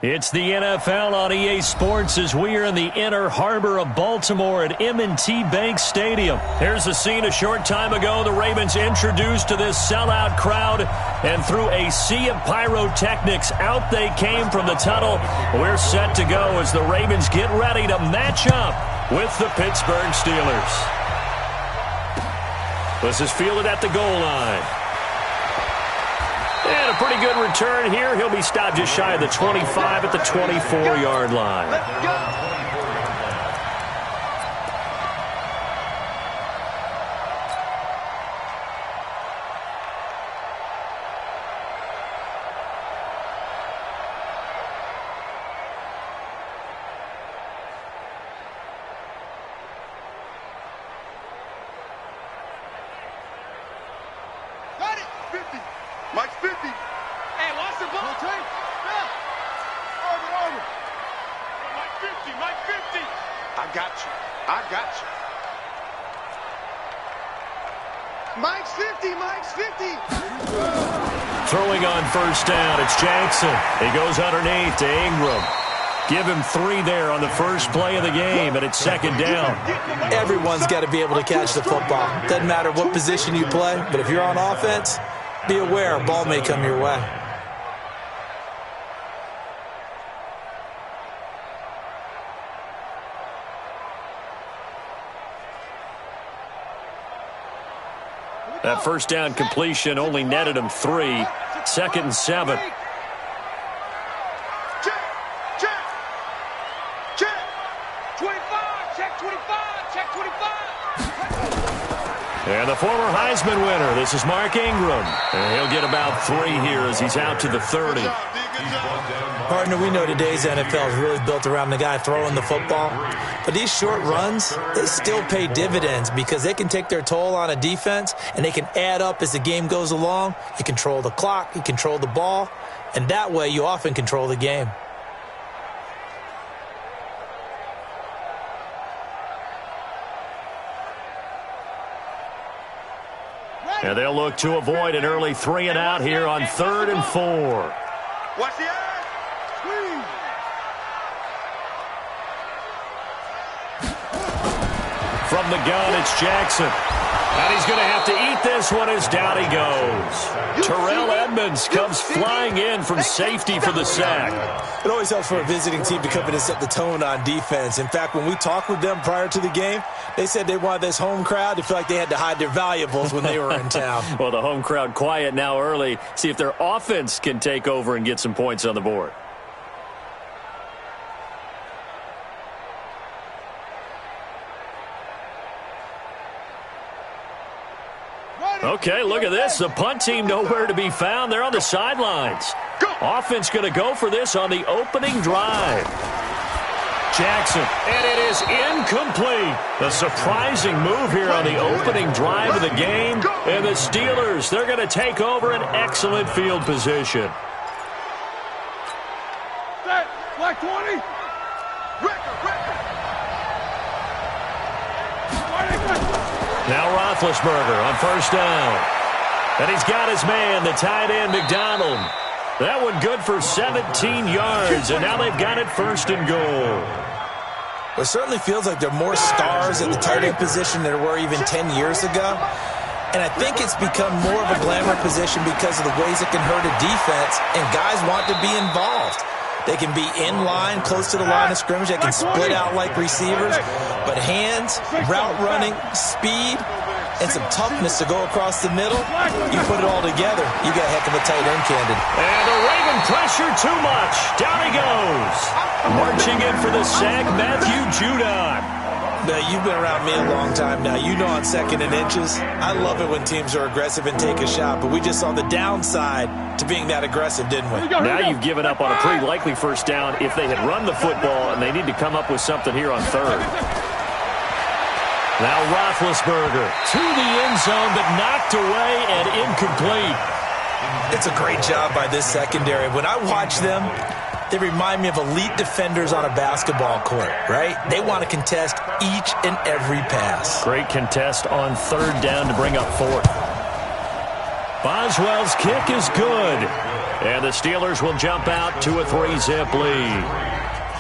It's the NFL on EA Sports as we are in the inner harbor of Baltimore at M&T Bank Stadium. Here's a scene a short time ago. The Ravens introduced to this sellout crowd, and through a sea of pyrotechnics, out they came from the tunnel. We're set to go as the Ravens get ready to match up with the Pittsburgh Steelers. This is fielded at the goal line. And a pretty good return here. He'll be stopped just shy of the 25 at the 24-yard line. Let's go. Mike's 50. Hey, lost the ball. Yeah. Over. Mike 50. I got you. Mike's 50. Throwing on first down, it's Jackson. He goes underneath to Ingram. Give him 3 there on the first play of the game, and it's second down. Everyone's got to be able to catch the football. Doesn't matter what position you play, but if you're on offense, be aware a ball may come your way. That first down completion only netted him 3. Second and 7. And the former Heisman winner, this is Mark Ingram. And he'll get about 3 here as he's out to the 30. Partner, we know today's NFL is really built around the guy throwing the football. But these short runs, they still pay dividends because they can take their toll on a defense and they can add up as the game goes along. You control the clock, you control the ball, and that way you often control the game. And they'll look to avoid an early 3 and out here on 3rd and 4. Watch the eye. Squeeze. From the gun, it's Jackson. And he's going to have to eat this one as down he goes. Terrell Edmonds comes flying in from safety for the sack. It always helps for a visiting team to come in and set the tone on defense. In fact, when we talked with them prior to the game, they said they wanted this home crowd to feel like they had to hide their valuables when they were in town. Well, the home crowd quiet now early. See if their offense can take over and get some points on the board. Okay, look at this. The punt team nowhere to be found. They're on the sidelines. Offense going to go for this on the opening drive. Jackson, and it is incomplete. A surprising move here on the opening drive of the game. And the Steelers, they're going to take over an excellent field position. Black 20. Now Roethlisberger on first down. And he's got his man, the tight end, McDonald. That one good for 17 yards, and now they've got it 1st and goal. Well, it certainly feels like there are more stars at the tight end position than there were even 10 years ago. And I think it's become more of a glamour position because of the ways it can hurt a defense, and guys want to be involved. They can be in line, close to the line of scrimmage. They can split out like receivers. But hands, route running, speed, and some toughness to go across the middle, you put it all together, you got a heck of a tight end candidate. And the Raven pressure too much. Down he goes. Marching in for the sack, Matthew Judon. Now, you've been around me a long time now. You know on 2nd and inches, I love it when teams are aggressive and take a shot, but we just saw the downside to being that aggressive, didn't we? Now you've given up on a pretty likely first down if they had run the football, and they need to come up with something here on 3rd. Now Roethlisberger to the end zone, but knocked away and incomplete. It's a great job by this secondary. When I watch them, they remind me of elite defenders on a basketball court, right? They want to contest each and every pass. Great contest on 3rd down to bring up 4th. Boswell's kick is good. And the Steelers will jump out to a 3-zip lead.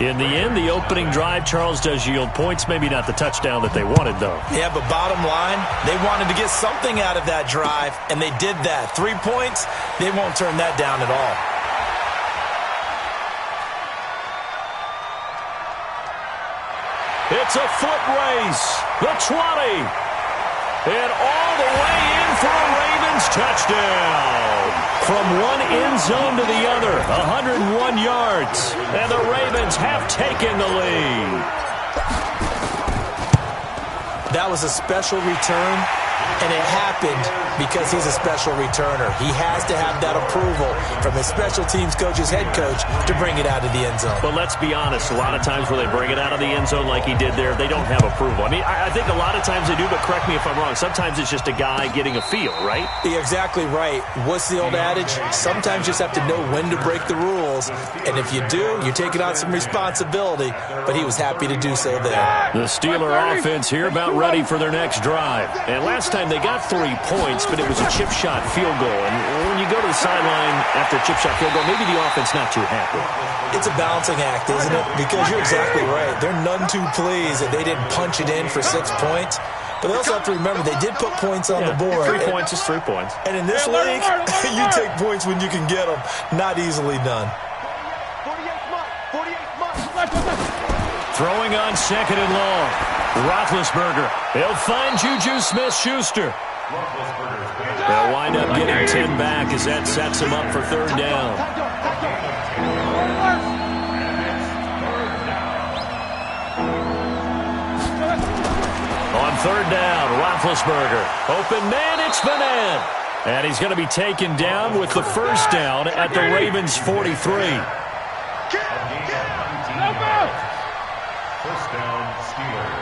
In the end, the opening drive, Charles, does yield points. Maybe not the touchdown that they wanted, though. Yeah, but bottom line, they wanted to get something out of that drive, and they did that. 3 points, they won't turn that down at all. It's a foot race. The 20. And all the way in for a Ravens touchdown. From one end zone to the other, 101 yards. And the Ravens have taken the lead. That was a special return, and it happened because he's a special returner. He has to have that approval from his special teams coach's head coach to bring it out of the end zone. But let's be honest, a lot of times where they bring it out of the end zone like he did there, they don't have approval. I mean, I think a lot of times they do, but correct me if I'm wrong. Sometimes it's just a guy getting a feel, right? You're exactly right. What's the old adage? Sometimes you just have to know when to break the rules, and if you do, you're taking on some responsibility, but he was happy to do so there. The Steeler offense here about ready for their next drive. And last time they got 3 points, but it was a chip shot field goal. And when you go to the sideline after a chip shot field goal, maybe the offense not too happy. It's a balancing act, isn't it? Because you're exactly right. They're none too pleased that they didn't punch it in for 6 points. But they also have to remember they did put points on the board. 3 points is 3 points. And in this league, you take points when you can get them. Not easily done. Throwing on 2nd and long. Roethlisberger. He'll find Juju Smith-Schuster. They'll wind up getting 10 back as that sets him up for 3rd down. On 3rd down, Roethlisberger. Open man, it's Van. And he's going to be taken down with the first down at the Ravens' 43. First down, Steelers.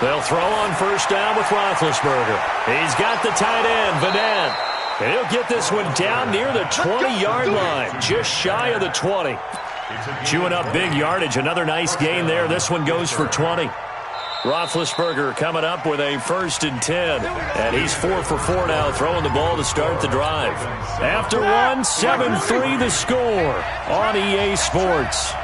They'll throw on 1st down with Roethlisberger. He's got the tight end, Van. And he'll get this one down near the 20-yard line, just shy of the 20. Chewing up big yardage. Another nice gain there. This one goes for 20. Roethlisberger coming up with a 1st and 10. And he's 4 for 4 now, throwing the ball to start the drive. After one, 7-3 the score on EA Sports.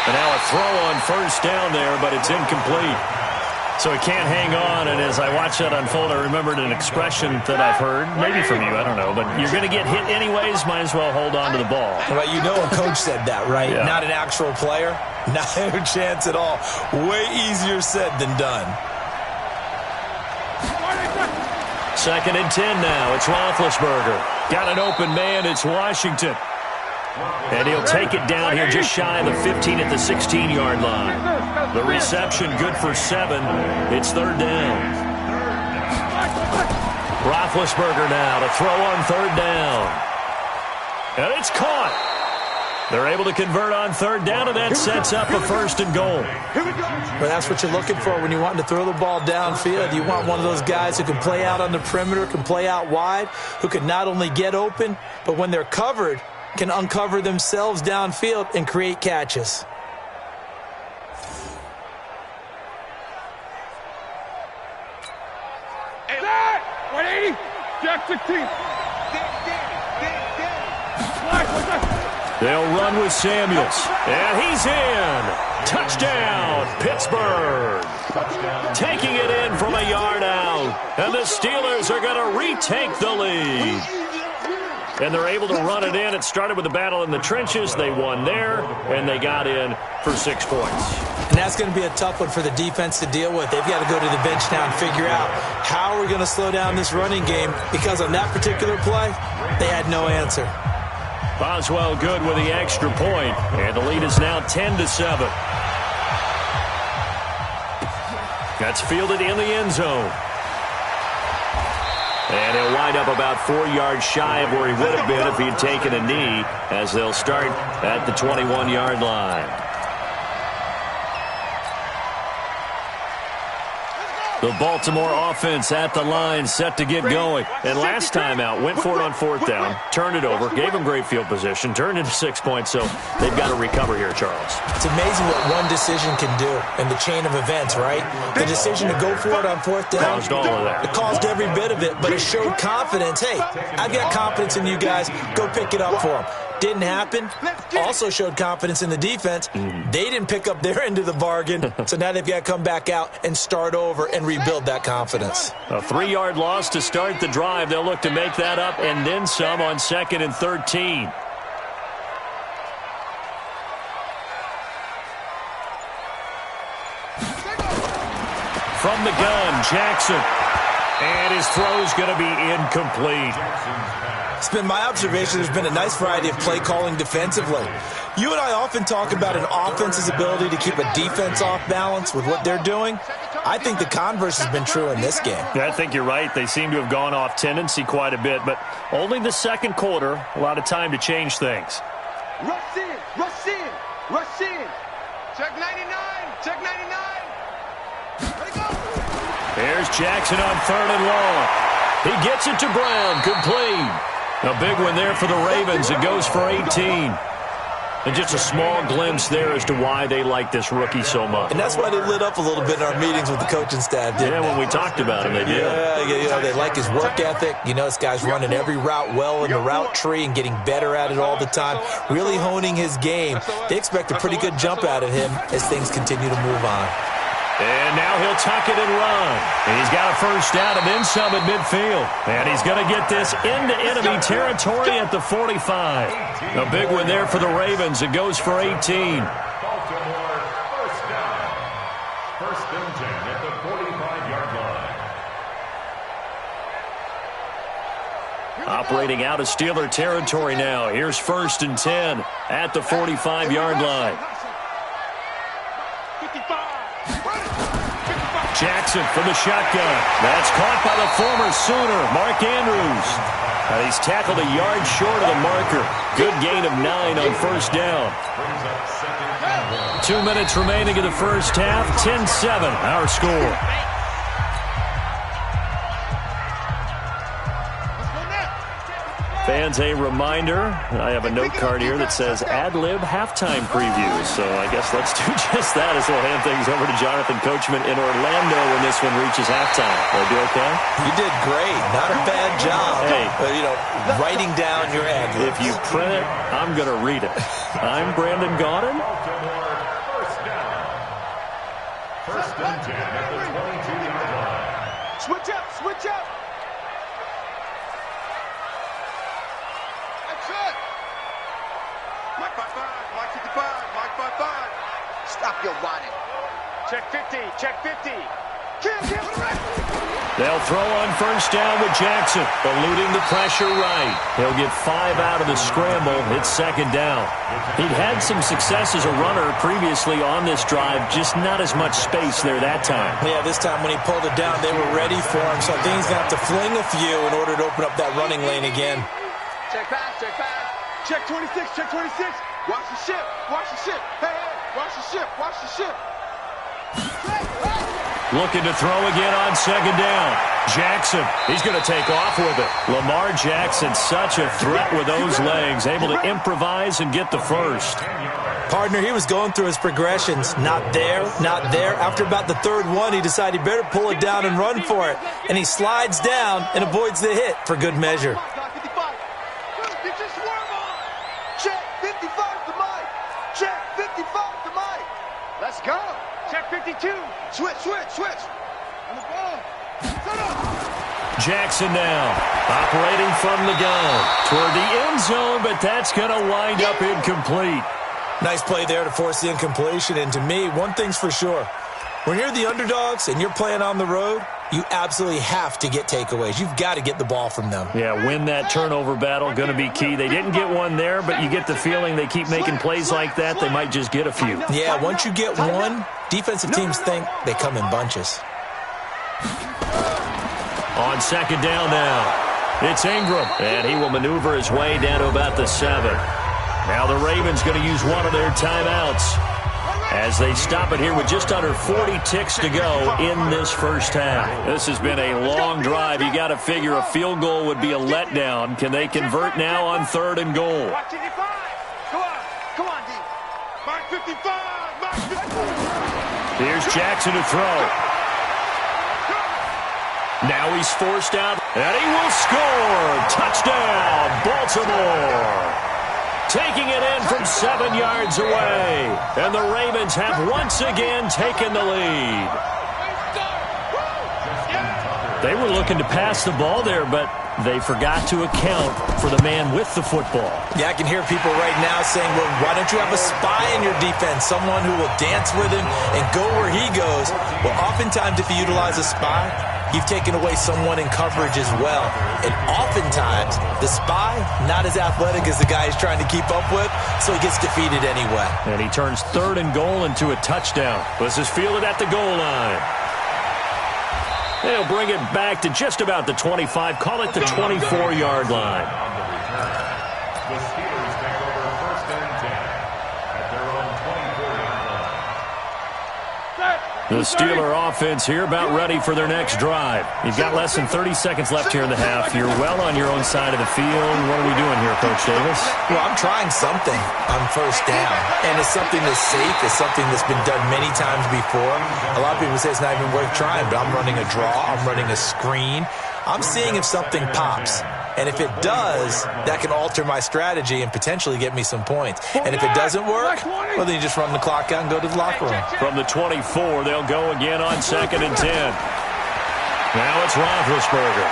And now a throw on 1st down there, but it's incomplete. So he can't hang on, and as I watch that unfold, I remembered an expression that I've heard, maybe from you, I don't know, but you're going to get hit anyways, might as well hold on to the ball. Well, you know a coach said that, right? Yeah. Not an actual player. Not a chance at all. Way easier said than done. 2nd and 10 now. It's Roethlisberger. Got an open man. It's Washington. And he'll take it down here just shy of the 15 at the 16-yard line. The reception good for 7. It's 3rd down. Roethlisberger now to throw on 3rd down. And it's caught. They're able to convert on 3rd down, and that sets up a 1st and goal. Well, that's what you're looking for when you want to throw the ball downfield. You want one of those guys who can play out on the perimeter, can play out wide, who can not only get open, but when they're covered, can uncover themselves downfield and create catches. Hey, 180, Jack 16. They'll run with Samuels, and he's in. Touchdown, Pittsburgh. Taking it in from a yard out, and the Steelers are going to retake the lead. and they're able to run it in. It started with a battle in the trenches. They won there, and they got in for 6 points. And that's going to be a tough one for the defense to deal with. They've got to go to the bench now and figure out how we're going to slow down this running game, because on that particular play, they had no answer. Boswell good with the extra point, and the lead is now 10-7. That's fielded in the end zone. And he'll wind up about 4 yards shy of where he would have been if he'd taken a knee, as they'll start at the 21-yard line. The Baltimore offense at the line, set to get going. And last time out, went for it on 4th down, turned it over, gave them great field position, turned into 6 points, so they've got to recover here, Charles. It's amazing what one decision can do in the chain of events, right? The decision to go for it on 4th down. Caused all of that. It caused every bit of it, but it showed confidence. Hey, I've got confidence in you guys. Go pick it up for them. Didn't happen. Also showed confidence in the defense. They didn't pick up their end of the bargain, so now they've got to come back out and start over and rebuild that confidence. A 3-yard loss to start the drive. They'll look to make that up and then some on 2nd and 13. From the gun, Jackson. And his throw's going to be incomplete. It's been my observation there's been a nice variety of play calling defensively. You and I often talk about an offense's ability to keep a defense off balance with what they're doing. I think the converse has been true in this game. Yeah, I think you're right. They seem to have gone off tendency quite a bit, but only the second quarter, a lot of time to change things. Rush in, rush in, rush in. Check 99, check 99. Let it go. Here's Jackson on 3rd and long. He gets it to Brown, complete. A big one there for the Ravens. It goes for 18. And just a small glimpse there as to why they like this rookie so much. And that's why they lit up a little bit in our meetings with the coaching staff, didn't they? When we talked about him, they did. Yeah, they like his work ethic. You know, this guy's running every route well in the route tree and getting better at it all the time, really honing his game. They expect a pretty good jump out of him as things continue to move on. And now he'll tuck it and run. And he's got a first down and then some at midfield. And he's going to get this into enemy territory at the 45. A big one there for the Ravens. It goes for 18. Baltimore, first down. First and 10 at the 45-yard line. Operating out of Steeler territory now. Here's 1st and 10 at the 45-yard line. Jackson from the shotgun. That's caught by the former Sooner, Mark Andrews. He's tackled a yard short of the marker. Good gain of 9 on 1st down. 2 minutes remaining in the first half. 10-7, our score. Fans, a reminder, I have a note card here that says ad-lib halftime previews. So I guess let's do just that as we'll hand things over to Jonathan Coachman in Orlando when this one reaches halftime. Will I do okay? You did great. Not a bad job. Hey. But, writing down your ad-libs. If you print it, I'm going to read it. I'm Brandon Gaudin. Baltimore, first down. First and 10 at the 22-yard line. Switch up, switch up. Mike by 5, Mike 55, Mike by 5. Stop your whining. Check 50, check 50. They'll throw on first down with Jackson, eluding the pressure right. He'll get 5 out of the scramble. It's 2nd down. He'd had some success as a runner previously on this drive, just not as much space there that time. Yeah, this time when he pulled it down, they were ready for him, so I think he's going to have to fling a few in order to open up that running lane again. Check pass, check pass. Check 26, check 26. Watch the ship, watch the ship. Hey, hey, watch the ship, watch the ship. Looking to throw again on 2nd down. Jackson, he's going to take off with it. Lamar Jackson, such a threat with those legs, able to improvise and get the first. Partner, he was going through his progressions. Not there, not there. After about the 3rd one, he decided he better pull it down and run for it. And he slides down and avoids the hit for good measure. Check 55 to Mike. Check 55 to Mike. Let's go. Check 52. Switch, switch, switch. On the ball. Set up. Jackson now, operating from the gun toward the end zone, but that's going to wind up incomplete. Nice play there to force the incompletion, and to me, one thing's for sure. When you're the underdogs and you're playing on the road, you absolutely have to get takeaways. You've got to get the ball from them. Yeah, win that turnover battle, going to be key. They didn't get one there, but you get the feeling they keep making plays like that, they might just get a few. Yeah, once you get one, defensive teams think they come in bunches. On second down now, it's Ingram, and he will maneuver his way down to about the 7. Now the Ravens going to use one of their timeouts as they stop it here with just under 40 ticks to go in this first half. This has been a long drive. You got to figure a field goal would be a letdown. Can they convert now on 3rd and goal? Mark 55. Come on, D. Mark 55. Mark 55. Here's Jackson to throw. Now he's forced out, and he will score. Touchdown, Baltimore. Taking it in from 7 yards away. And the Ravens have once again taken the lead. They were looking to pass the ball there, but they forgot to account for the man with the football. Yeah, I can hear people right now saying, well, why don't you have a spy in your defense, someone who will dance with him and go where he goes? Well, oftentimes if you utilize a spy, you've taken away someone in coverage as well. And oftentimes, the spy, not as athletic as the guy he's trying to keep up with, so he gets defeated anyway. And he turns 3rd and goal into a touchdown. This is fielded at the goal line. They'll bring it back to just about the 25, call it the 24-yard line. The Steelers take over 1st and 10 at their own 24-yard line. The Steeler offense here about ready for their next drive. You've got less than 30 seconds left here in the half. You're well on your own side of the field. What are we doing here, Coach Davis? Well, I'm trying something on 1st down. And it's something that's safe. It's something that's been done many times before. A lot of people say it's not even worth trying, but I'm running a draw. I'm running a screen. I'm seeing if something pops. And if it does, that can alter my strategy and potentially get me some points. And if it doesn't work, well, then you just run the clock out and go to the locker room. From the 24, they'll go again on 2nd and 10. Now it's Roethlisberger.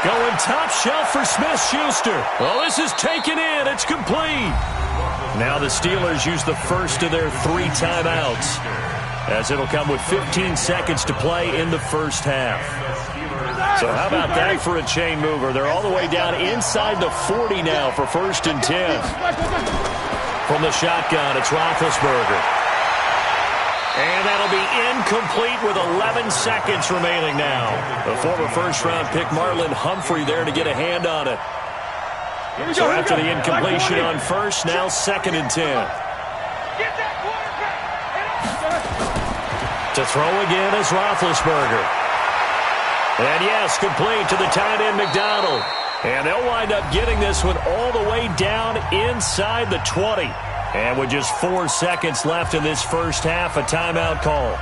Going top shelf for Smith-Schuster. Well, this is taken in. It's complete. Now the Steelers use the first of their 3 timeouts, as it'll come with 15 seconds to play in the first half. So how about that for a chain mover? They're all the way down inside the 40 now for 1st and 10. From the shotgun, it's Roethlisberger. And that'll be incomplete with 11 seconds remaining now. The former first-round pick Marlon Humphrey there to get a hand on it. So after the incompletion on 1st, now 2nd and 10. To throw again is Roethlisberger. And yes, complete to the tight end McDonald. And they'll wind up getting this one all the way down inside the 20. And with just 4 seconds left in this first half, a timeout call.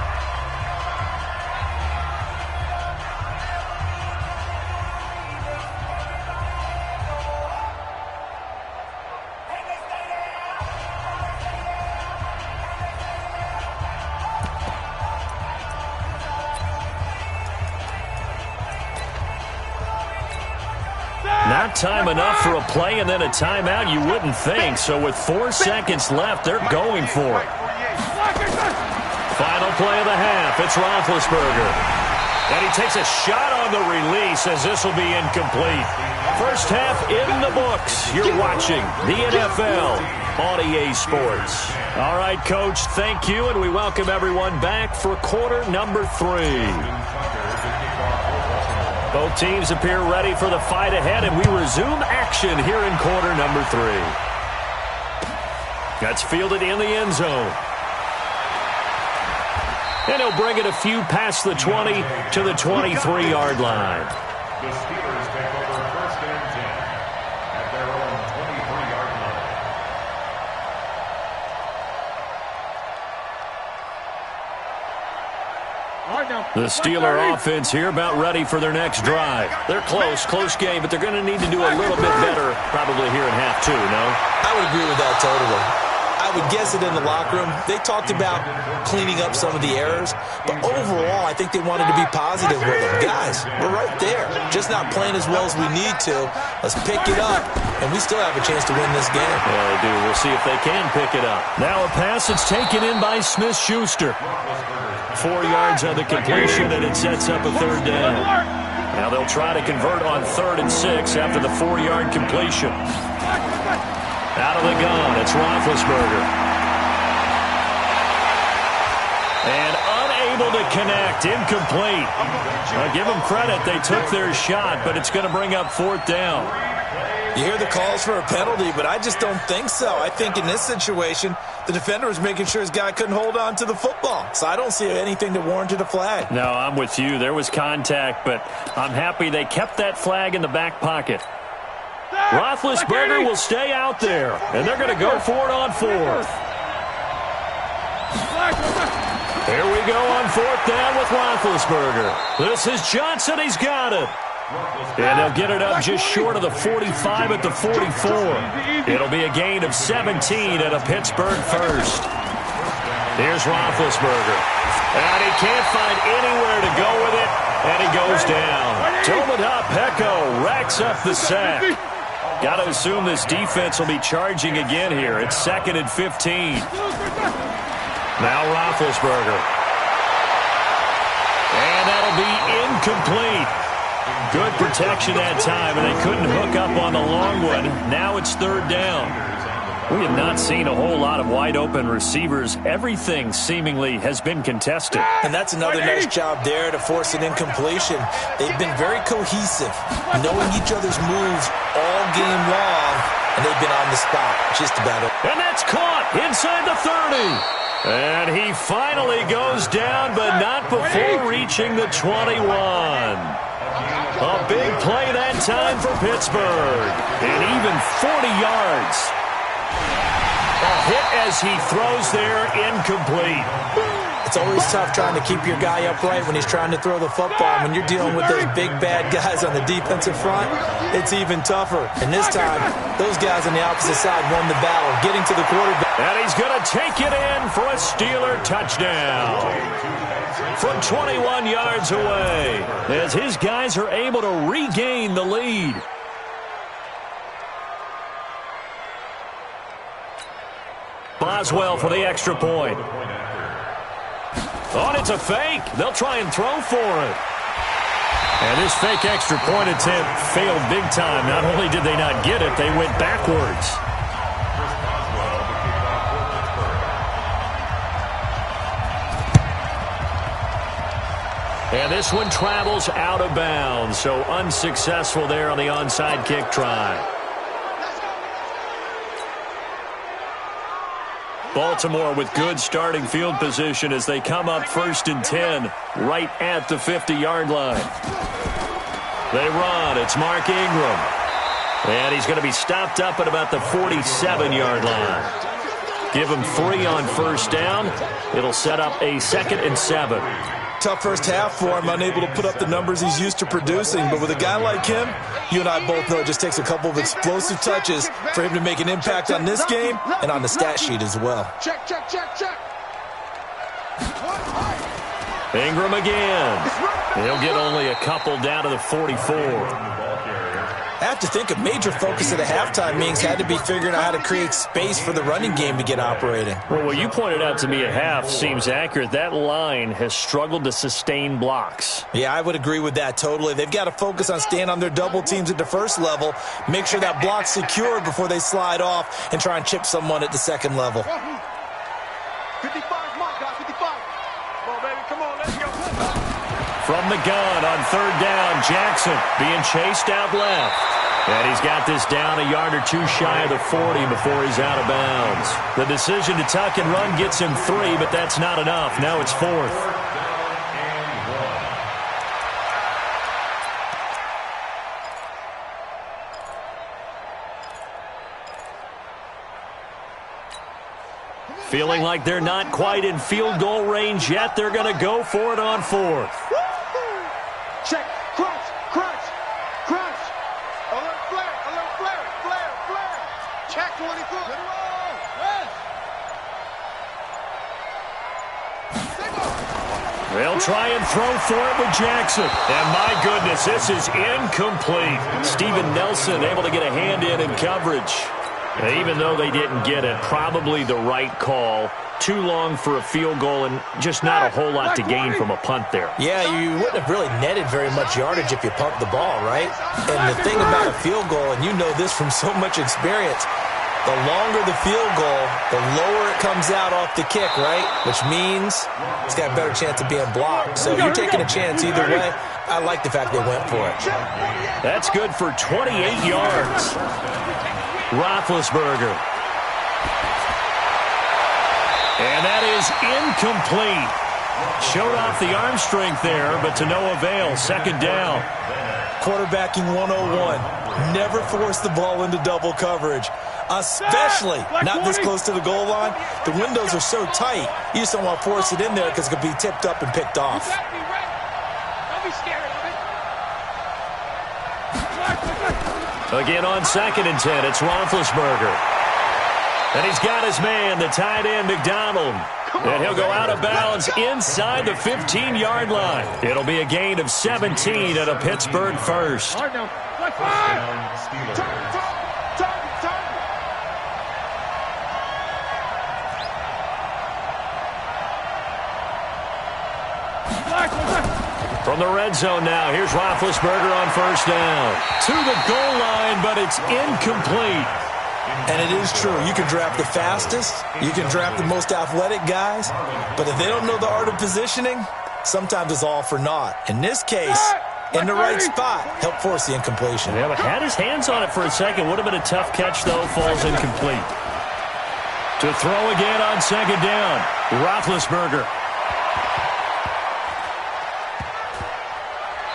Not time enough for a play and then a timeout, you wouldn't think. So with 4 seconds left, they're going for it. Final play of the half. It's Roethlisberger. And he takes a shot on the release as this will be incomplete. First half in the books. You're watching the NFL on EA Sports. All right, Coach, thank you, and we welcome everyone back for quarter number 3. Both teams appear ready for the fight ahead, and we resume action here in quarter number 3. That's fielded in the end zone. And he'll bring it a few past the 20 to the 23-yard line. The Steelers take over 1st and 10 at their own 23-yard line. The Steeler offense here about ready for their next drive. They're close game, but they're going to need to do a little bit better probably here in half 2, no? I would agree with that totally. I would guess it in the locker room. They talked about cleaning up some of the errors, but overall, I think they wanted to be positive with them. Guys, we're right there. Just not playing as well as we need to. Let's pick it up, and we still have a chance to win this game. Yeah, they do. We'll see if they can pick it up. Now a pass that's taken in by Smith-Schuster. 4 yards on the completion, and it sets up a third down. Now they'll try to convert on 3rd and 6 after the 4-yard completion. Out of the gun, it's Roethlisberger. And unable to connect, incomplete. I'll give them credit, they took their shot, but it's going to bring up 4th down. You hear the calls for a penalty, but I just don't think so. I think in this situation, the defender was making sure his guy couldn't hold on to the football. So I don't see anything that warranted a flag. No, I'm with you. There was contact, but I'm happy they kept that flag in the back pocket. Roethlisberger will stay out there, and they're going to go for it on 4th. Here we go on 4th down with Roethlisberger. This is Johnson. He's got it. And they'll get it up just short of the 45 at the 44. It'll be a gain of 17 at a Pittsburgh first. Here's Roethlisberger. And he can't find anywhere to go with it, and he goes down. Tomoda Peko racks up the sack. Got to assume this defense will be charging again here. It's 2nd and 15. Now Roethlisberger. And that'll be incomplete. Good protection that time, and they couldn't hook up on the long one. Now it's 3rd down. We have not seen a whole lot of wide-open receivers. Everything seemingly has been contested. And that's another nice job there to force an incompletion. They've been very cohesive, knowing each other's moves all game long, and they've been on the spot just about it. And that's caught inside the 30. And he finally goes down, but not before reaching the 21. A big play that time for Pittsburgh. And even 40 yards. A hit as he throws there, incomplete. It's always tough trying to keep your guy upright when he's trying to throw the football. When you're dealing with those big, bad guys on the defensive front, it's even tougher. And this time, those guys on the opposite side won the battle, getting to the quarterback. And he's going to take it in for a Steeler touchdown. From 21 yards away, as his guys are able to regain the lead. Boswell for the extra point. Oh, and it's a fake. They'll try and throw for it. And this fake extra point attempt failed big time. Not only did they not get it, they went backwards. And this one travels out of bounds, so unsuccessful there on the onside kick try. Baltimore with good starting field position as they come up 1st and 10 right at the 50-yard line. They run. It's Mark Ingram. And he's going to be stopped up at about the 47-yard line. Give him 3 on 1st down. It'll set up a 2nd and 7. Tough first half for him, unable to put up the numbers he's used to producing. But with a guy like him, you and I both know it just takes a couple of explosive touches for him to make an impact on this game and on the stat sheet as well. Check, check, check, check. Ingram again. He'll get only a couple down to the 44. I have to think a major focus of the halftime meetings had to be figuring out how to create space for the running game to get operating. Well, what you pointed out to me at half seems accurate. That line has struggled to sustain blocks. Yeah, I would agree with that totally. They've got to focus on staying on their double teams at the first level, make sure that block's secured before they slide off and try and chip someone at the second level. 55, come on, guys, 55. Come on, baby, come on, let's go. From the gun on 3rd down, Jackson being chased out left. And he's got this down a yard or 2 shy of the 40 before he's out of bounds. The decision to tuck and run gets him 3, but that's not enough. Now it's 4th. Feeling like they're not quite in field goal range yet. They're going to go for it on 4th. Check, crunch, crunch, crunch. Alert flare, flare, flare, flare. Check 24. They'll try and throw for it with Jackson. And my goodness, this is incomplete. Steven Nelson able to get a hand in coverage. Even though they didn't get it, probably the right call. Too long for a field goal and just not a whole lot to gain from a punt there. Yeah, you wouldn't have really netted very much yardage if you pumped the ball, right? And the thing about a field goal, and you know this from so much experience, the longer the field goal, the lower it comes out off the kick, right? Which means it's got a better chance of being blocked. So you're taking a chance either way. I like the fact they went for it. That's good for 28 yards. Roethlisberger. And that is incomplete. Showed off the arm strength there, but to no avail. Second down. Quarterbacking 101. Never force the ball into double coverage, especially not this close to the goal line. The windows are so tight, you just don't want to force it in there because it could be tipped up and picked off. Don't be scared of it. Again on 2nd and 10, it's Roethlisberger. And he's got his man, the tight end, McDonald. And he'll go out of bounds inside the 15-yard line. It'll be a gain of 17 at a Pittsburgh first. From the red zone now, here's Roethlisberger on first down. To the goal line, but it's incomplete. And it is true. You can draft the fastest. You can draft the most athletic guys. But if they don't know the art of positioning, sometimes it's all for naught. In this case, in the right spot, help force the incompletion. Yeah, but had his hands on it for a second. Would have been a tough catch, though. Falls incomplete. To throw again on 2nd down. Roethlisberger.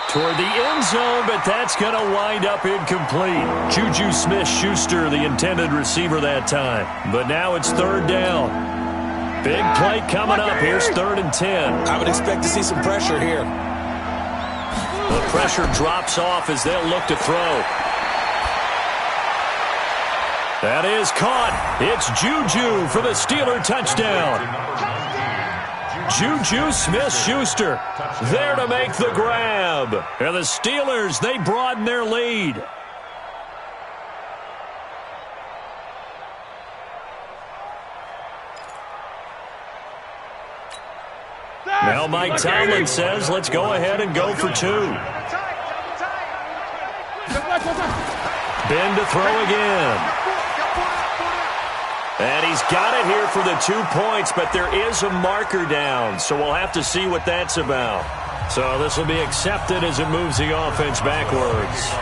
Toward the end zone, but that's going to wind up incomplete. Juju Smith-Schuster, the intended receiver that time. But now it's 3rd down. Big play coming up. Here's 3rd and 10. I would expect to see some pressure here. The pressure drops off as they'll look to throw. That is caught. It's Juju for the Steeler touchdown. Juju Smith-Schuster there to make the grab. And the Steelers, they broaden their lead. Now Mike Tomlin says, let's go ahead and go for 2. Ben to throw again. And he's got it here for the 2 points, but there is a marker down, so we'll have to see what that's about. So this will be accepted as it moves the offense backwards.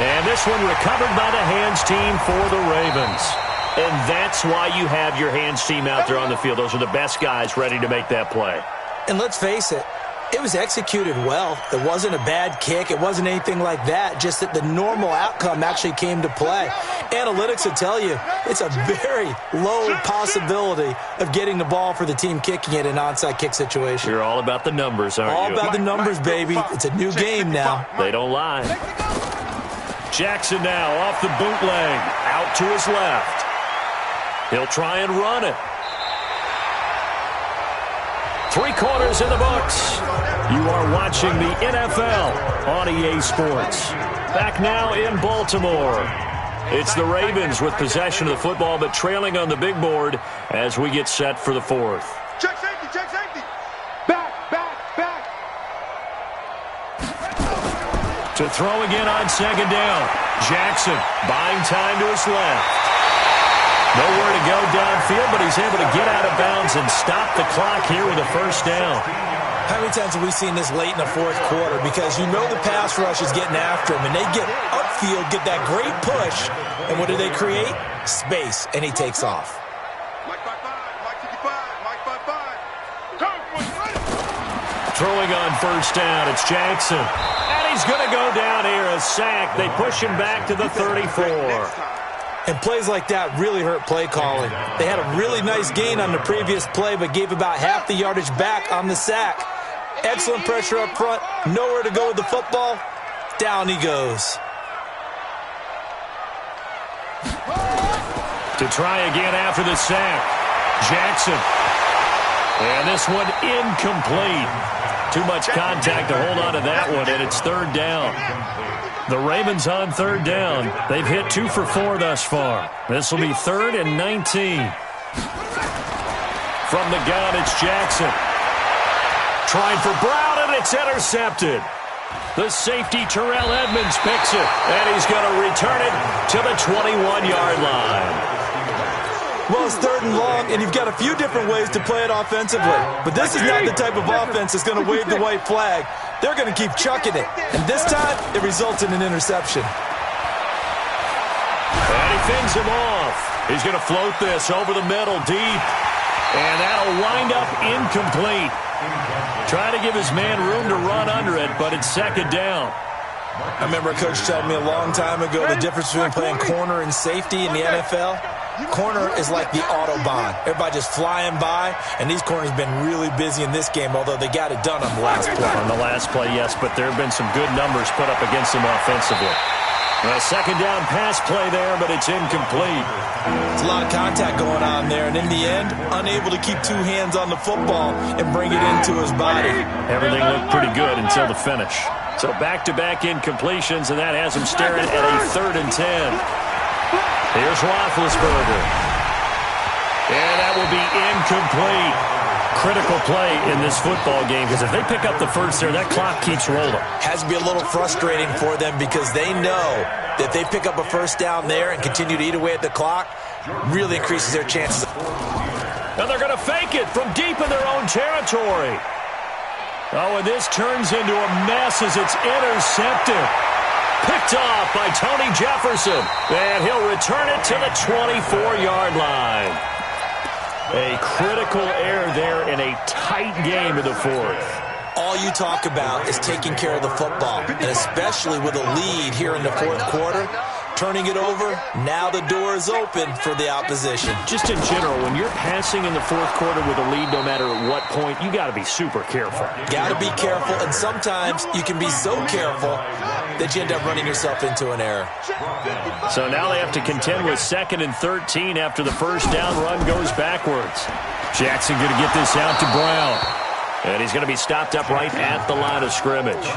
And this one recovered by the hands team for the Ravens. And that's why you have your hands team out there on the field. Those are the best guys ready to make that play. And let's face it, it was executed well. It wasn't a bad kick. It wasn't anything like that. Just that the normal outcome actually came to play. Analytics will tell you it's a very low possibility of getting the ball for the team kicking it in an onside kick situation. You're all about the numbers, aren't you? All about the numbers, baby. It's a new game now. They don't lie. Jackson now off the bootleg. Out to his left. He'll try and run it. 3 quarters in the books. You are watching the NFL on EA Sports. Back now in Baltimore. It's the Ravens with possession of the football, but trailing on the big board as we get set for the 4th. Check safety, check safety. Back. To throw again on 2nd down. Jackson buying time to his left. Nowhere to go downfield, but he's able to get out of bounds and stop the clock here with a 1st down. How many times have we seen this late in the 4th quarter? Because you know the pass rush is getting after him, and they get upfield, get that great push, and what do they create? Space, and he takes off. Mike 5-5, Mike 55, Mike 5-5. Come on, Throwing on 1st down, it's Jackson. And he's going to go down here, a sack. They push him back to the 34. And plays like that really hurt play calling. They had a really nice gain on the previous play, but gave about half the yardage back on the sack. Excellent pressure up front. Nowhere to go with the football. Down he goes. To To try again after the sack. Jackson. And this one incomplete. Too much contact to hold on to that one, and it's third down. The Ravens on third down. They've hit 2 for 4 thus far. This will be 3rd and 19. From the gun, it's Jackson. Trying for Brown, and it's intercepted. The safety, Terrell Edmonds, picks it, and he's going to return it to the 21-yard line. Well, it's 3rd and long, and you've got a few different ways to play it offensively. But this is not the type of offense that's going to wave the white flag. They're going to keep chucking it. And this time, it results in an interception. And he fends him off. He's going to float this over the middle deep. And that'll wind up incomplete. Trying to give his man room to run under it, but it's 2nd down. I remember a coach telling me a long time ago the difference between playing corner and safety in the NFL. Corner is like the Autobahn. Everybody just flying by, and these corners have been really busy in this game, although they got it done on the last play. On the last play, yes, but there have been some good numbers put up against them offensively. A 2nd down pass play there, but it's incomplete. It's a lot of contact going on there, and in the end, unable to keep 2 hands on the football and bring it into his body. Everything looked pretty good until the finish. So back-to-back incompletions, and that has him staring at a 3rd and 10. Here's Roethlisberger. And that will be incomplete. Critical play in this football game, because if they pick up the first there, that clock keeps rolling. Has to be a little frustrating for them because they know that if they pick up a first down there and continue to eat away at the clock, really increases their chances. And they're going to fake it from deep in their own territory. Oh, and this turns into a mess as it's intercepted. Picked off by Tony Jefferson. And he'll return it to the 24-yard line. A critical error there in a tight game in the 4th. All you talk about is taking care of the football, and especially with a lead here in the 4th quarter, turning it over, now the door is open for the opposition. Just in general, when you're passing in the 4th quarter with a lead, no matter at what point, you got to be super careful. Got to be careful, and sometimes you can be so careful that you end up running yourself into an error. So now they have to contend with 2nd and 13 after the first down run goes backwards. Jackson going to get this out to Brown. And he's going to be stopped up right at the line of scrimmage.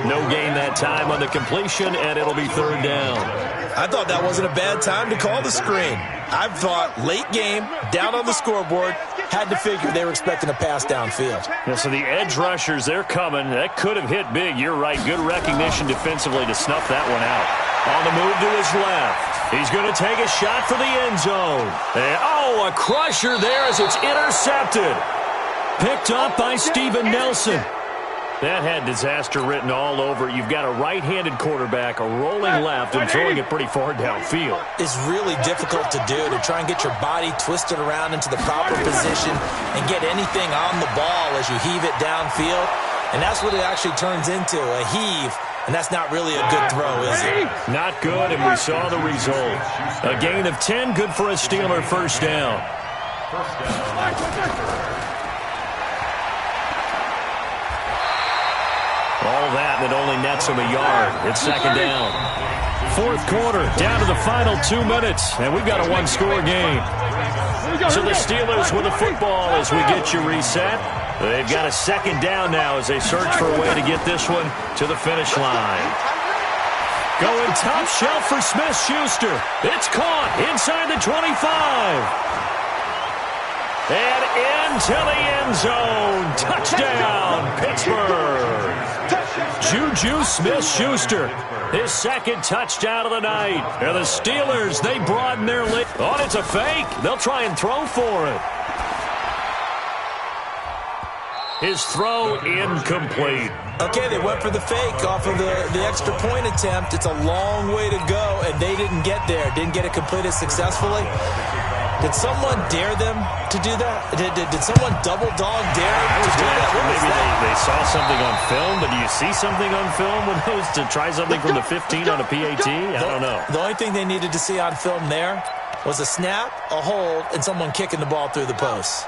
No gain that time on the completion, and it'll be 3rd down. I thought that wasn't a bad time to call the screen. I thought late game, down on the scoreboard, had to figure they were expecting a pass downfield. Yeah, so the edge rushers, they're coming. That could have hit big. You're right. Good recognition defensively to snuff that one out. On the move to his left. He's going to take a shot for the end zone. And, a crusher there as it's intercepted. Picked up by Steven Nelson. That had disaster written all over it. You've got a right-handed quarterback, a rolling left, and throwing it pretty far downfield. It's really difficult to do, to try and get your body twisted around into the proper position and get anything on the ball as you heave it downfield. And that's what it actually turns into, a heave. And that's not really a good throw, is it? Not good, and we saw the result. A gain of 10, good for a Steeler first down. All that, and it only nets him a yard. It's 2nd down. 4th quarter, down to the final 2 minutes, and we've got a 1-score game. So the Steelers with the football as we get you reset. They've got a 2nd down now as they search for a way to get this one to the finish line. Going top shelf for Smith-Schuster. It's caught inside the 25. And into the end zone. Touchdown, Pittsburgh. Juju Smith-Schuster, his 2nd touchdown of the night. And the Steelers, they broaden their lead. Oh, it's a fake. They'll try and throw for it. His throw incomplete. Okay, they went for the fake off of the extra point attempt. It's a long way to go, and they didn't get there. Didn't get it completed successfully. Did someone dare them to do that? Did someone double dog dare to do that? Maybe they saw something on film, but do you see something on film with those to try something from the 15 on a PAT? I don't know. The only thing they needed to see on film there was a snap, a hold, and someone kicking the ball through the post.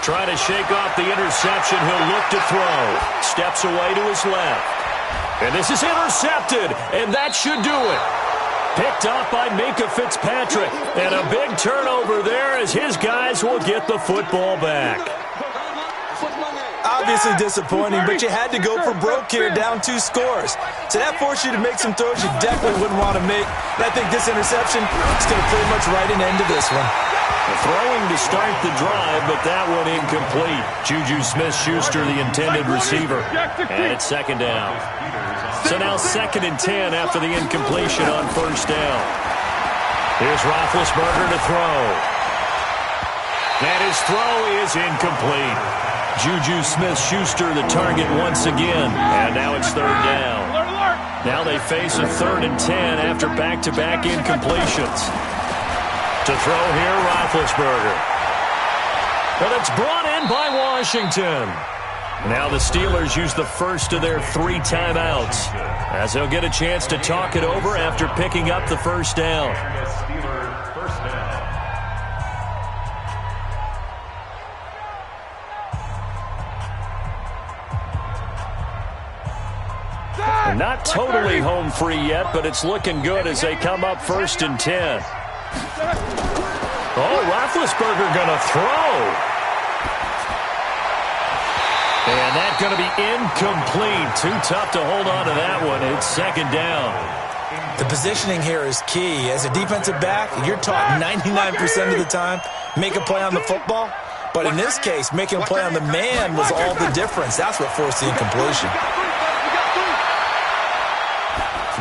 Trying to shake off the interception. He'll look to throw. Steps away to his left. And this is intercepted, and that should do it. Picked off by Minka Fitzpatrick. And a big turnover there as his guys will get the football back. Obviously disappointing, but you had to go for broke here, down 2 scores. So that forced you to make some throws you definitely wouldn't want to make. And I think this interception is going to pretty much write an end to this one. Throwing to start the drive, but that one incomplete. Juju Smith-Schuster, the intended receiver. And it's second down. So now 2nd and 10 after the incompletion on first down. Here's Roethlisberger to throw. And his throw is incomplete. Juju Smith-Schuster the target once again. And now it's 3rd down. Now they face a 3rd and 10 after back-to-back incompletions. To throw here, Roethlisberger. But it's brought in by Washington. Now the Steelers use the first of their 3 timeouts, as they'll get a chance to talk it over after picking up the first down. Not totally home free yet, but it's looking good as they come up 1st and 10. Oh, Roethlisberger going to throw. And that's going to be incomplete. Too tough to hold on to that one. It's 2nd down. The positioning here is key. As a defensive back, you're taught 99% of the time, make a play on the football. But in this case, making a play on the man was all the difference. That's what forced the incompletion.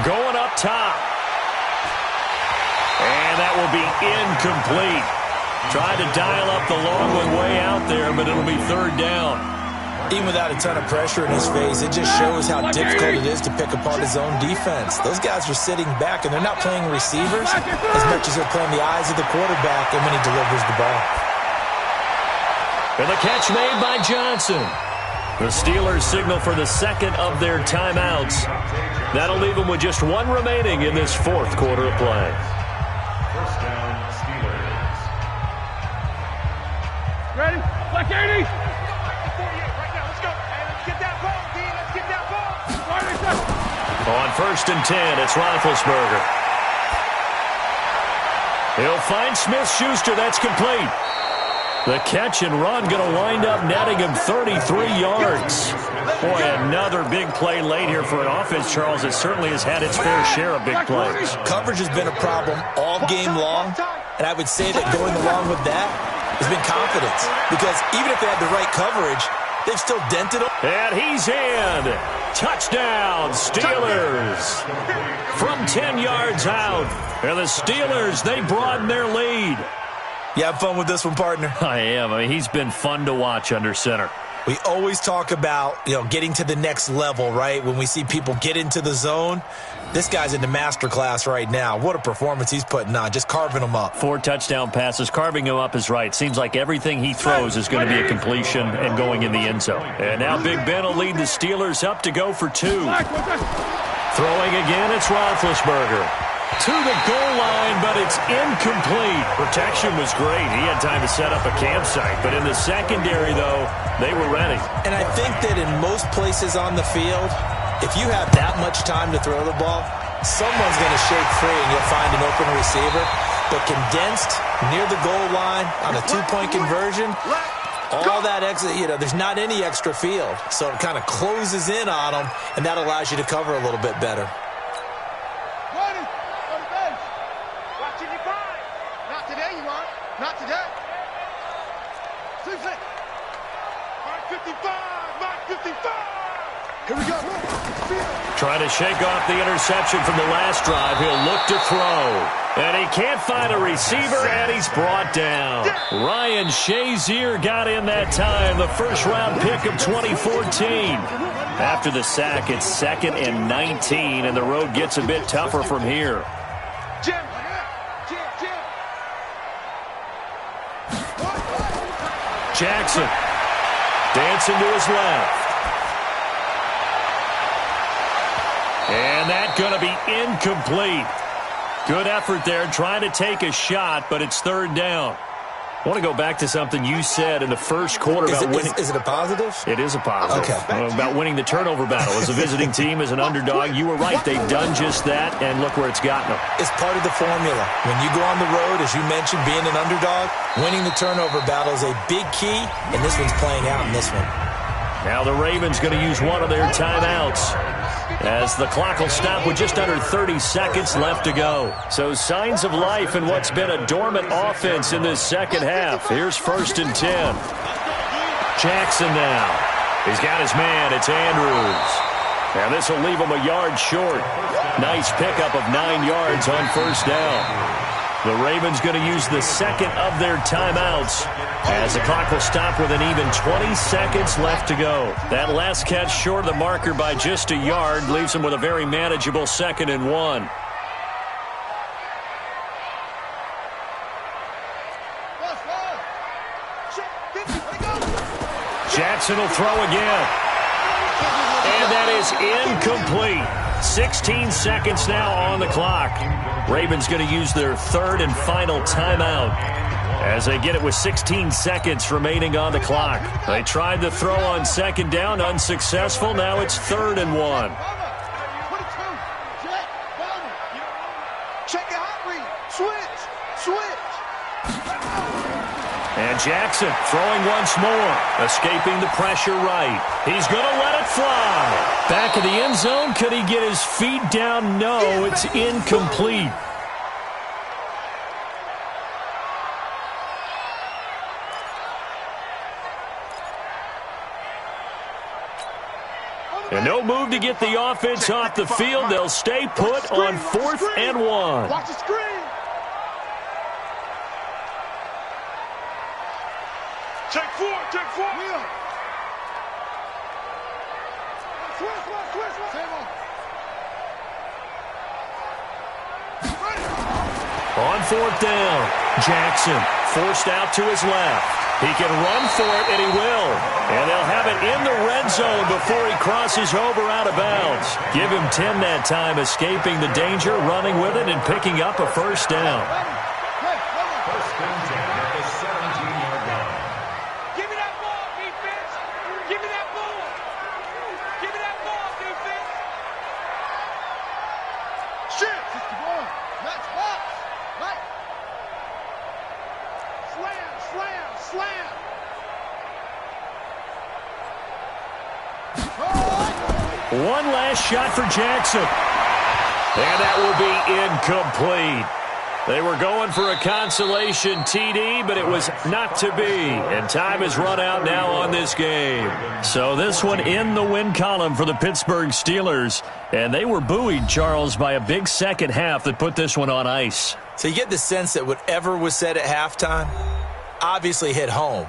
Going up top. And that will be incomplete. Tried to dial up the long one way out there, but it'll be 3rd down. Even without a ton of pressure in his face, it just shows how difficult it is to pick apart his own defense. Those guys are sitting back, and they're not playing receivers as much as they're playing the eyes of the quarterback and when he delivers the ball. And the catch made by Johnson. The Steelers signal for the 2nd of their timeouts. That'll leave them with just 1 remaining in this 4th quarter of play. First down, Steelers. Ready? Black 80. Let's go. Hey, let's get that ball, D. Let's get that ball. On 1st and 10, it's Roethlisberger. He'll find Smith-Schuster. That's complete. The catch and run going to wind up netting him 33 yards. Boy, another big play late here for an offense, Charles, that certainly has had its fair share of big plays. Coverage has been a problem all game long, and I would say that going along with that has been confidence. Because even if they had the right coverage, they've still dented them. And he's in. Touchdown, Steelers. From 10 yards out. And the Steelers, they broaden their lead. You have fun with this one, partner? I am. I mean, he's been fun to watch under center. We always talk about, getting to the next level, right? When we see people get into the zone, this guy's in the master class right now. What a performance he's putting on, just carving them up. 4 touchdown passes. Carving him up is right. Seems like everything he throws is going to be a completion and going in the end zone. And now Big Ben will lead the Steelers up to go for 2. Throwing again, it's Roethlisberger. To the goal line, but it's incomplete. Protection was great. He had time to set up a campsite. But in the secondary, though, they were ready. And I think that in most places on the field, if you have that much time to throw the ball, someone's going to shake free and you'll find an open receiver. But condensed near the goal line on a 2-point conversion, all that extra, there's not any extra field. So it kind of closes in on them, and that allows you to cover a little bit better. Not today. Sleep. Mark 55. Mark 55. Here we go. Trying to shake off the interception from the last drive. He'll look to throw. And he can't find a receiver, and he's brought down. Ryan Shazier got in that time, the first-round pick of 2014. After the sack, it's 2nd and 19, and the road gets a bit tougher from here. Jackson dancing to his left. And that's going to be incomplete. Good effort there trying to take a shot, but it's 3rd down. I want to go back to something you said in the first quarter about winning. Is it a positive? It is a positive. Okay. About winning the turnover battle. As a visiting team, as an underdog, you were right. They've done just that, and look where it's gotten them. It's part of the formula. When you go on the road, as you mentioned, being an underdog, winning the turnover battle is a big key, and this one's playing out in this one. Now the Ravens going to use one of their timeouts, as the clock will stop with just under 30 seconds left to go. So signs of life in what's been a dormant offense in this second half. Here's 1st and 10. Jackson now. He's got his man. It's Andrews. And this will leave him a yard short. Nice pickup of 9 yards on 1st down. The Ravens going to use the second of their timeouts, as the clock will stop with an even 20 seconds left to go. That last catch short of the marker by just a yard leaves them with a very manageable 2nd and 1. Jackson will throw again. And that is incomplete. 16 seconds now on the clock. Ravens going to use their 3rd and final timeout, as they get it with 16 seconds remaining on the clock. They tried to throw on 2nd down, unsuccessful. Now it's 3rd and 1. Check it out, read. Switch. And Jackson throwing once more, escaping the pressure right. He's going to let it fly. Back of the end zone. Could he get his feet down? No, it's incomplete. And no move to get the offense off the field. They'll stay put on 4th and 1. Watch the screen. Check 4. Wheel. Switch. Same on. On 4th down, Jackson forced out to his left. He can run for it, and he will. And they'll have it in the red zone before he crosses over out of bounds. Give him 10 that time, escaping the danger, running with it, and picking up a 1st down. First and 10 at the 17-yard line. Give me that ball, defense. Give me that ball. Give me that ball, defense. Shit. 61. That's box. Right. Slam. One last shot for Jackson. And that will be incomplete. They were going for a consolation TD, but it was not to be. And time has run out now on this game. So this one in the win column for the Pittsburgh Steelers. And they were buoyed, Charles, by a big second half that put this one on ice. So you get the sense that whatever was said at halftime obviously hit home.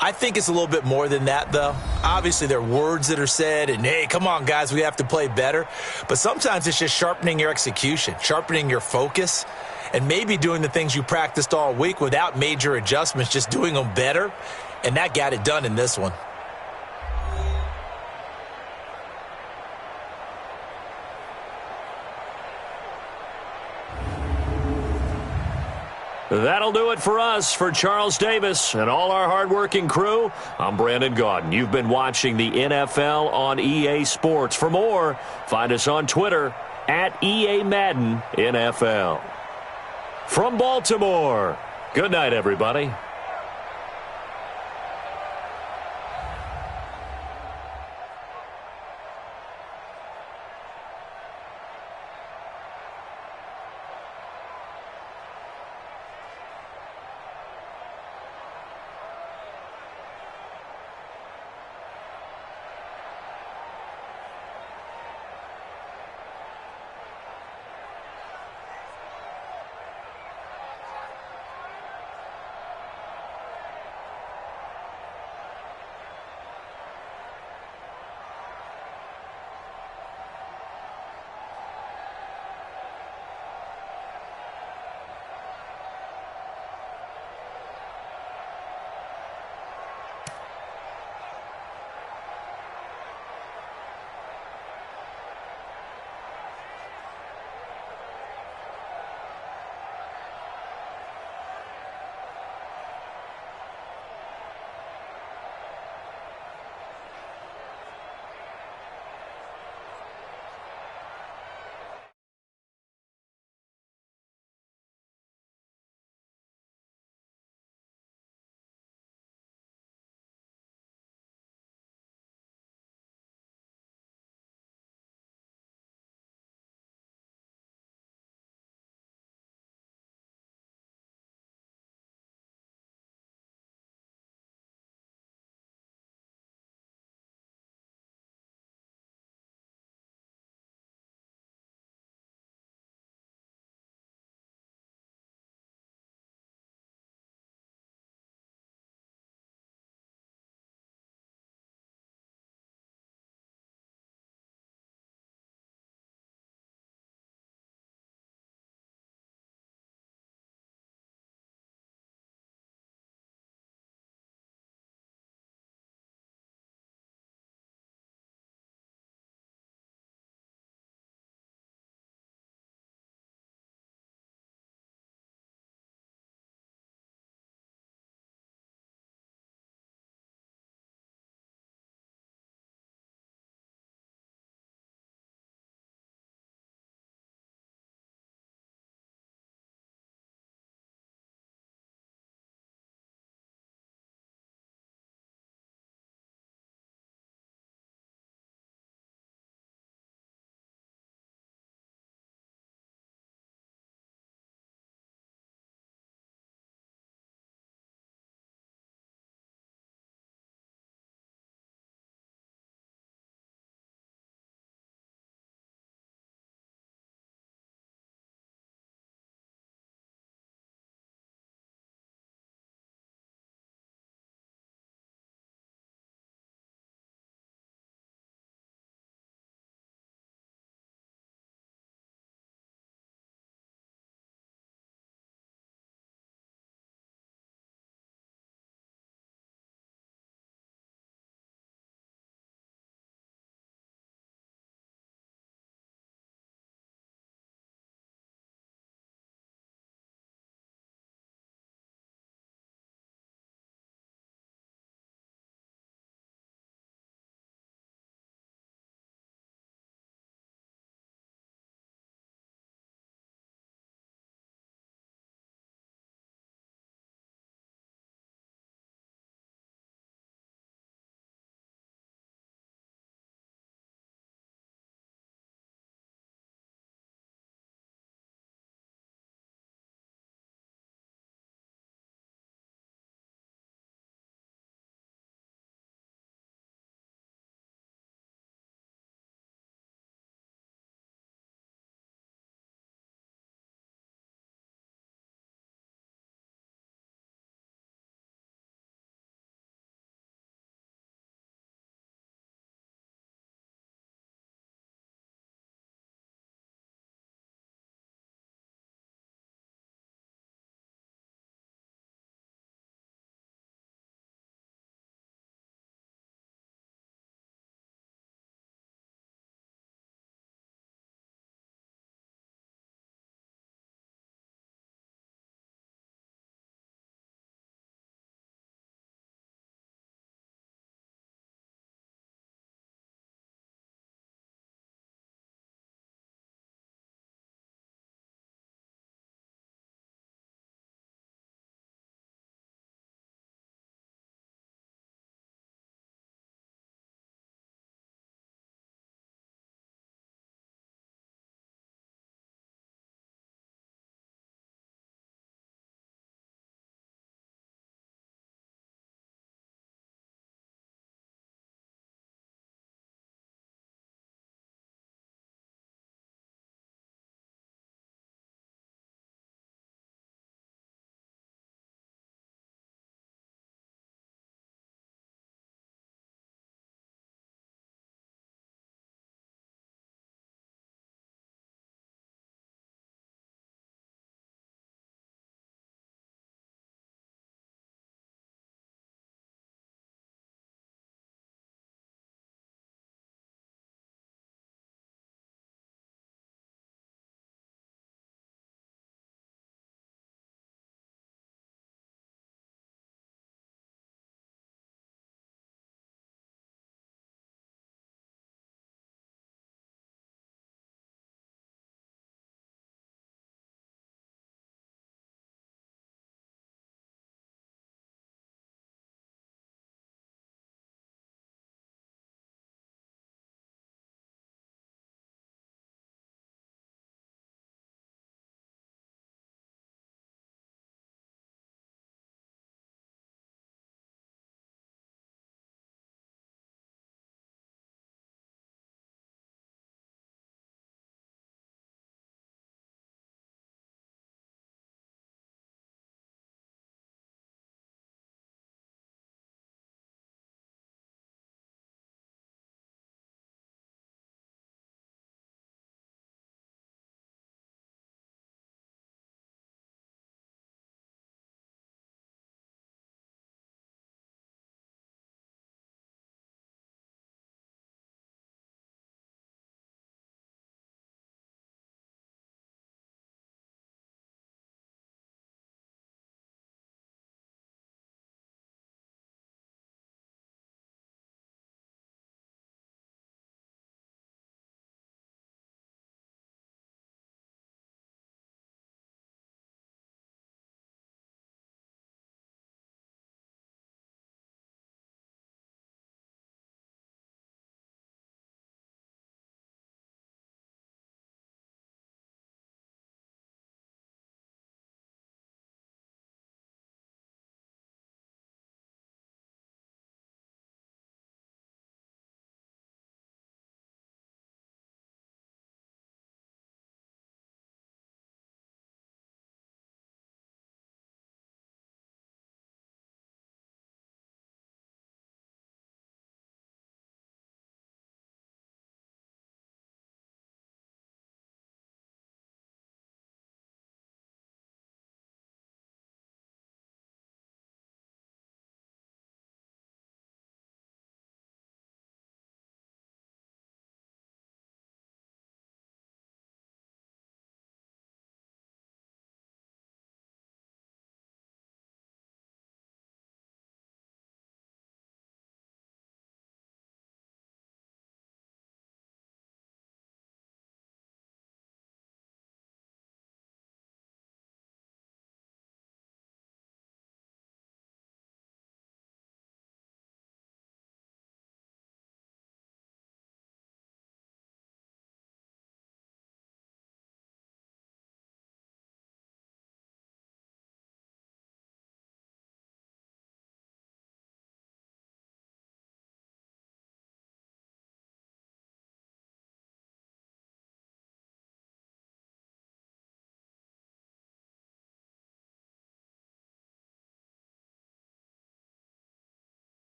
I think it's a little bit more than that, though. Obviously, there are words that are said, and, hey, come on, guys, we have to play better. But sometimes it's just sharpening your execution, sharpening your focus, and maybe doing the things you practiced all week without major adjustments, just doing them better. And that got it done in this one. That'll do it for us. For Charles Davis and all our hardworking crew, I'm Brandon Gaudin. You've been watching the NFL on EA Sports. For more, find us on Twitter at EA Madden NFL. From Baltimore, good night, everybody.